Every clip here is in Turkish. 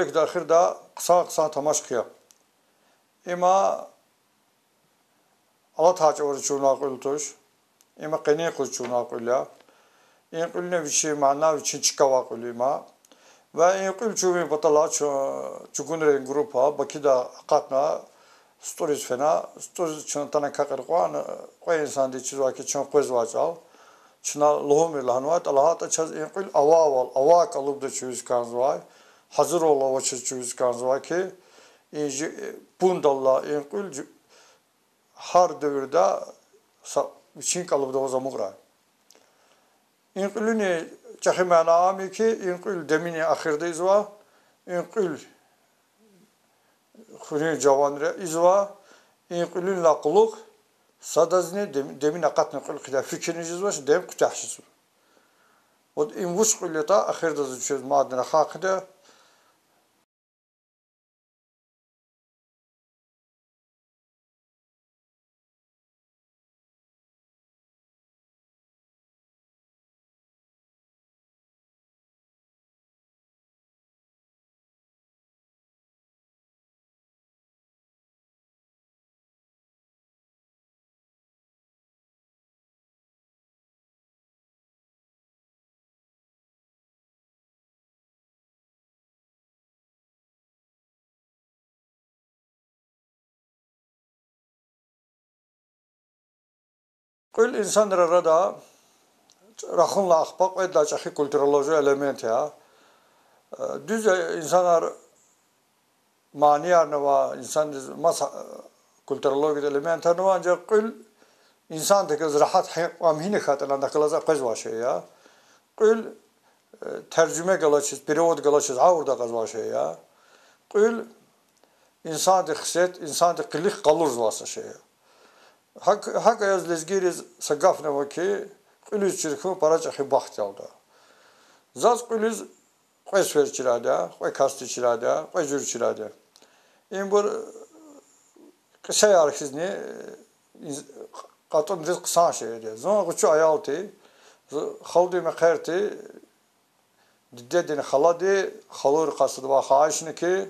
ki daxir da kısa tamaş kıya. İma Allah taç oruç çuna kıltoş. İma qeni kıl çuna kılya. İn kılne vişi mana vişi çıkava kılima. Ve in kıl çuvi batala çukunre grupa bakida katna stories fena stories çantana kakar qoy insan di çizwa ki çon qozwa çal. Çına lohumir lahanvat Allah ta çaz in kıl ava kalıp da çüz kanzwa. Hazır ola çüz kanzwa ki bundalla in kıl har devirde için kalıbda o zamugra. İnkülünü çahimana ami ki inkül demini ahirde izva, inkül khuni cavanre izva, inkülün laquluk sadazne demin akatne kul kida fikrini izva dem kutahşisu. O invuş kulleta ahirde züçöz madene hakide kul insanlara rada rahunla akbak ve da çahi kulturoloji element ya. Düz insanlar maniyar neva insan masa kulturoloji element neva ancak kul insan tek rahat amhine khatırlanda kılaza qazva şey ya. Kul tercüme galaçız, periyod galaçız, avurda qazva şey ya. Kul insan tek xset, insan tek qillik qalur zvasa şey ya. Hak ayaz lezgiriz sagaf neva ki kulüz çirkin para çakı baxt yalda. Zaz kulüz qoysver çirada, qoy kasti çirada, qoy jür çirada. İn bur kısa yarıksızını qatın riz qısa şeydi. Zon qıçı ayaltı, xaldi meqerti, dedin xaladi, xalur qasıdı va xaişini ki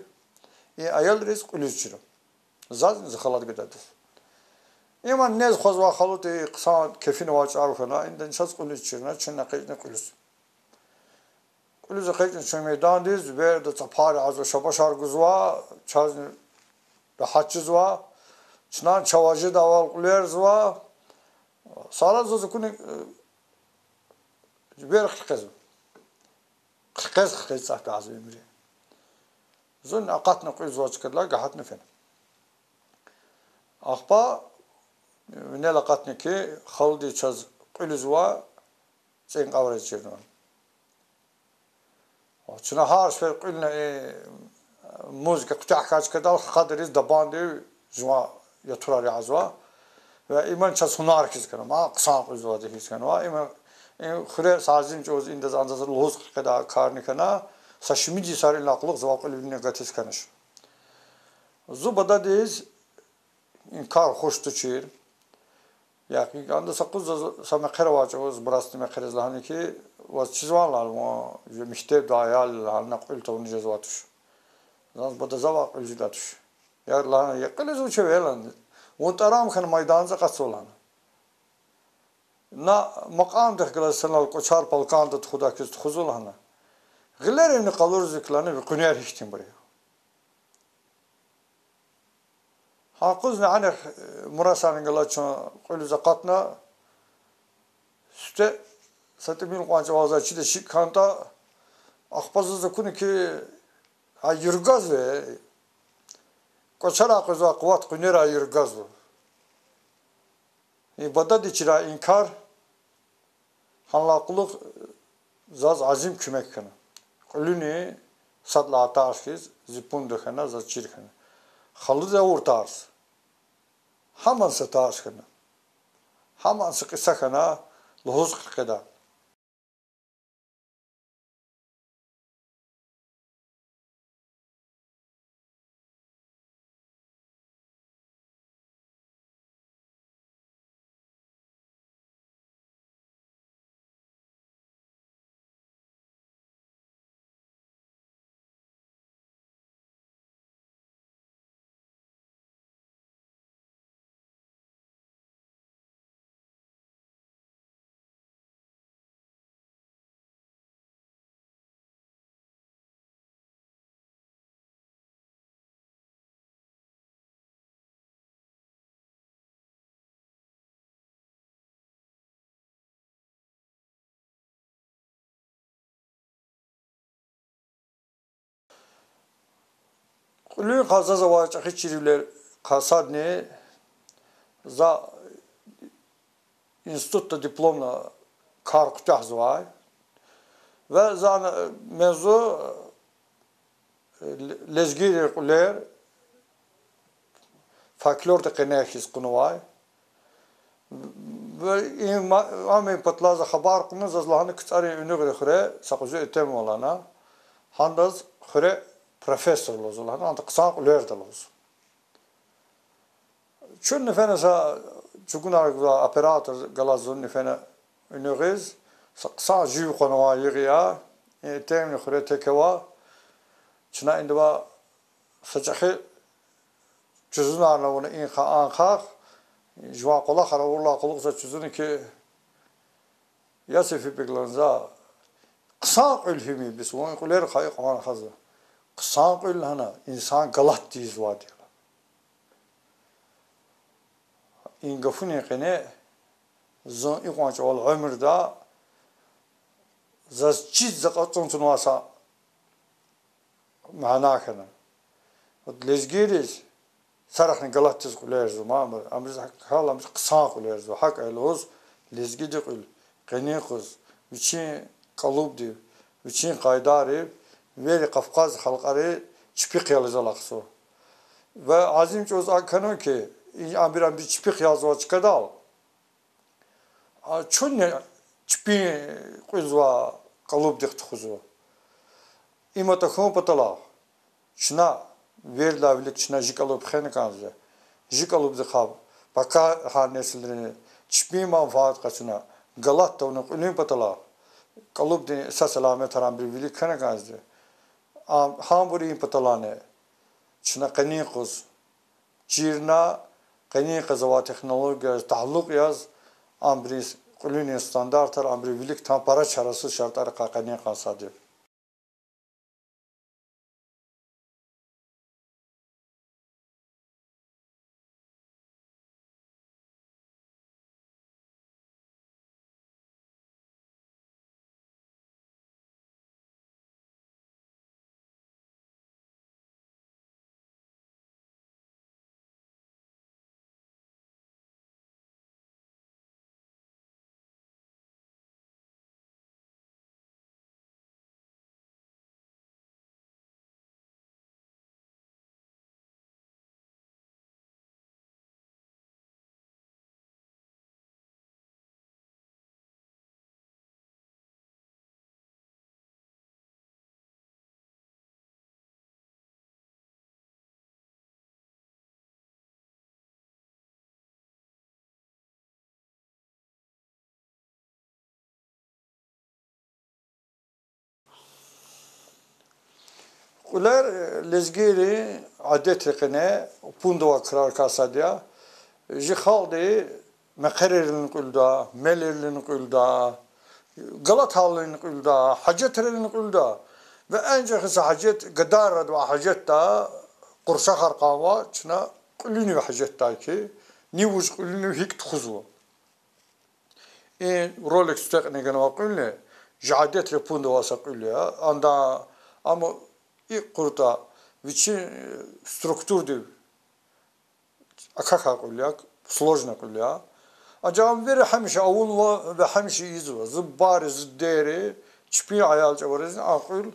ayal riz kulüz çirim. Zaz xalad gidadı. İman nez xozva xaluti qısa kefini vaç arxana, inden şaz kulüz çirina, çinna qeyni kulüz. Kulüz qeyni çin meydan diz, ver de tapari azı şabaşar guzva, çaz rahatçızva, çınan çavacı daval kulerzva, sala zozı kuni ver xilqezim. Xilqez sahte azı emri. Zon aqatna kuyuzva çıkırlar, gahatna fen. Aqba ne laqatni ki xaldi çaz kulüzva, sen qavra çirnan. Çına harş ver kulüne müzik qutah kaç kadal qadriz dabandi jwa yaturari azva ve iman ças hunar kiz kana ma qısa uzva dehiz kana iman xire sazin çoz indaz andaz lohuz kada karni kana saşmici saril laqluq zawaqil bilne gatis kanaş zubada deyiz inkar hoştu çir ya ki anda sakuz sama qirva çoz brasti me qirizlahani ki was çizvanlar mo müşteb dayal halna qultu onu cezvatuş Zaz bada zavaq uljudatış. Ya lana yakılız uçu velan. Muhtaram kan maydanza qatsolan. Na maqam tıkılasınal koçar palkanda tuğda kiz tuğzulana. Gillerini qalur ziklani ve kunyar hiştin buraya. Haquz ne hani murasanın galaçın quluza qatna süte satımil qanca vazaçı da şikkanta aqpazızı kuni ki ayırgaz ve koçara kızwa kuvvet kunera ayırgaz bu. Bada diçira inkar hanlaqlıq zaz azim kümek kana. Kulüni sadla atarskiz zipun dökana zaz çirkana. Xalı da urtars. Haman satars kana. Haman sıkısa kana lohuz qıqada. Qulun qaza zavaç xiçirivler qasadni za institutta diplomla kar kutah zvay ve zan mevzu lezgiri quler folklor da qenahis qunvay ve ame patlaza xabar qunuz azlahını kıtari ünügre xure saqzu etem olana handaz xure profesör lozulana anta qısan quler da loz. Çün nefene sa çukunar operator galazun nefene ünügiz qısa jiv qonwa yiya etem xure tekeva çına indva saçaxi çözün arnavunu inqa anqaq jwa qola xaravurla qoluqsa çözünü ki yasifi peklanza qısa ülhimi bis onu quler xay qan xazı qısa ülhana insan galat diz vadi ingafuni qene zon iqanç ol ömürda zaz çiz zaqatun tunwasa mana kana lezgiriz sarahın galatçız qulerzu mamır amriz halamız qısa qulerzu hak eloz lezgidi qul qeni qız için qalubdi için qaydari veri Qafqaz xalqari çipiq yazalaqsu ve azim çoz akano ki ambiran bir çipiq yazwa çıkadal çun çipi quzwa qalubdi xtuzu imata xon patala şuna ver lavlik şuna jikalup xene kanze jikalup zxab baka haneslerini çipi manfaat qaçına galat da onu ülüm patala kalup de esas alamet haram bir vilik xene kanze hamburi patalane şuna qani quz çirna qani qazava texnologiya taalluk yaz ambris quluni standartlar ambri vilik tam para çarası şartları qani qasadı. Quler lezgiri adet qene pundova krar kasadia ji xaldi meqererin qulda melerin qulda galat halin qulda hacetrin qulda ve ence xisa hacet gadar ve hacet da qursa xarqava çna quluni hacet da ki nivuj quluni hik txuzu Rolex tekniğine qulne jadet pundova saqulya anda ama ilk kurta viçin strukturdu akaka qulyak sложно qulya acam veri hemşe avun ve hemşe izva zbari zderi çpi ayal çavarız aqul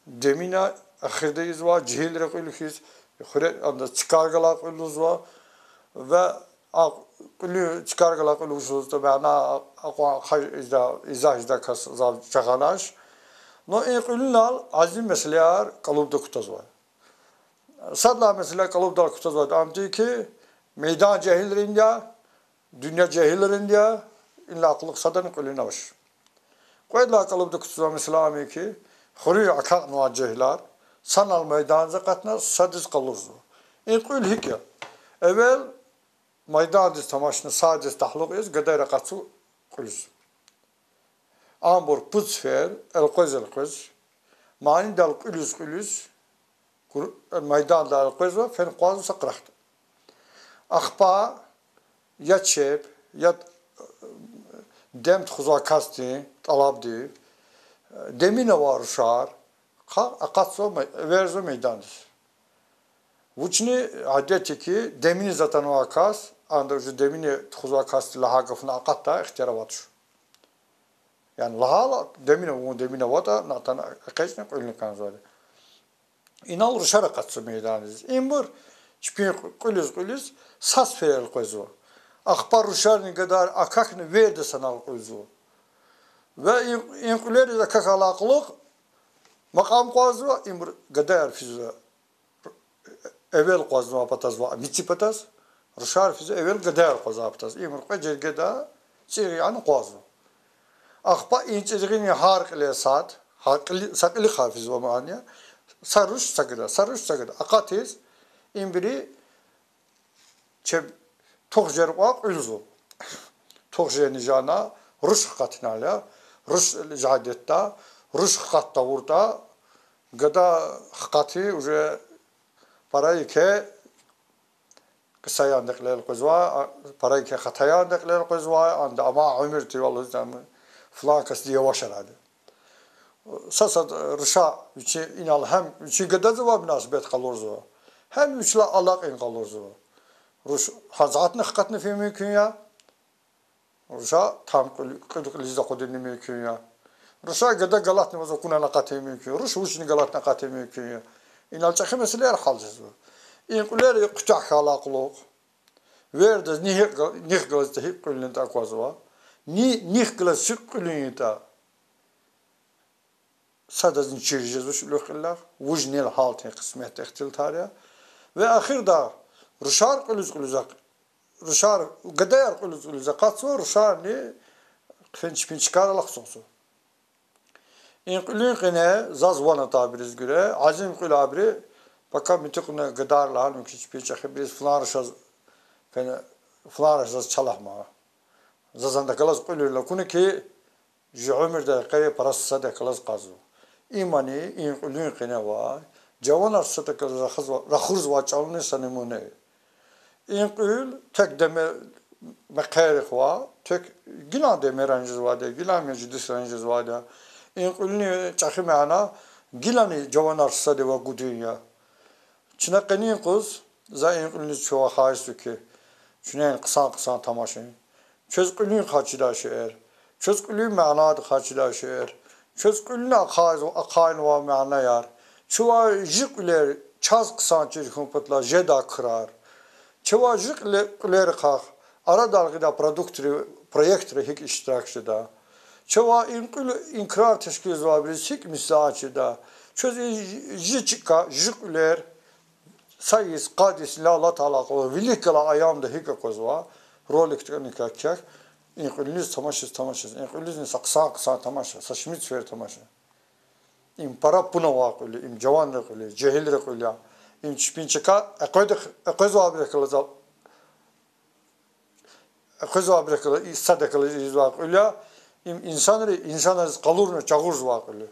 demina axirde izva cihilre qulkhis xure anda çıkargala quluzva ve aqul çıkargala quluzda bana aqu izah kas zav çaganaş no equlnal azim mesleğar qalubda kutazva. Sadla mesela qalubda kutazva amti ki meydan cehillerinde dünya cehillerinde illa aqlıq sadan qulinaş. Qoyla qalubda kutazva mesela amti ki xuri akaq no cehillar sanal meydanza qatna sadis qalurzu. Equl hikya. Evvel meydan dis tamaşını sadis tahluq ez gadayra qatsu qulus. Ambur putsfer el-qoz mani dal qulus meydan dal qoz ve fen qoz saqraht akhpa ya çep ya dem txuza kasti talabdi demine var şar qa aqatso verzo meydandır Vuçni adeti ki demini zaten vakas, anda şu demini tuzwa kas laha gafna aqatta ikhtiyara vatşu. Yani laha demine vata natan akaçne qulni kan zade. İnal ruşara qatsı meydanız. İmbur çpin quluz sas ferel qozu. Akhbar ruşarni kadar akakni verdi sanal qozu. Ve inquleri de kakalaqlıq maqam qozu imbur gadar fizu evvel qozu pataz mitsi pataz ruşar fizu evvel gadar qozu pataz. İmbur qajer gada çiriyan qozu. Akhpa inçizgini harq ile saat sakili hafiz ve mania saruş sagada akatiz imbiri çeb toğjerqa ulzu toğjeni jana ruş qatinala ruş jadetta ruş qatta urda gada qati uje parayı ke kısayan deklel qozwa parayı ke khatayan deklel qozwa anda ama umirti vallahi zaman flakas diye başaradı. Sasad rışa üçü inal hem üçü gıdazı var münasebet kalorzu. Hem üçle alak kalorzu. Ruş hazatını hakatını fi mümkün ya. Rışa tam kılık lizda kodini mümkün ya. Rışa gıda galat nemaza kuna nakati mümkün. Ruş üçünü galat nakati mümkün ya. İnal çakı meseleler halcız bu. İnkuler kutak halaklık. Verdes nih gılızda hip kulünün takwazı var. Них глаз шиккулинта sadazın çireceğiz şu loklar vujnel haltı kısmet ihtil tarihe ve ahirda ruşar kuluzak ruşar gadayar kuluzak katso ruşar ne finç çıkaralak sonsu inqulun qine zazwana tabiriz göre azim kulabri baka mitikne gadarla halm kiç biz falan rışaz çalahma zazanda kalas qulurla kunu ki jumurda qaye parassa da kalas qazu imani inqulun qine va javanar sata kalas rakhuz va çalne sanimune inqul tek deme maqarix va tek gina de meranjiz va de gila meclis ranjiz va de inqulni çaxi mana gilani javanar sata va gudunya çinaqani quz za inqulni çoğa xaysu ki şunen qısan tamaşın çözgülün kaçıda şeir, çözgülün manada kaçıda şeir, çözgülün akayn ve mana yar, çuva jikler çaz kısan çirkin patla jeda kırar, çuva jikler kah, ara dalgıda proyektri hik iştirakçıda, çuva inkrar teşkil zvabriz hik misaçıda, çöz jikler sayıs kadis la Allah ta'ala vilikala ayamda hik kozva, rolik nikakyak inqulniz tamaşız inqulniz saksa tamaşa saşmit sfer tamaşa im para puna vaquli im javan raquli cehil raquli im çpinçka aqoz abrekala sadakala izvaquli im insanları qalurna çağurz vaquli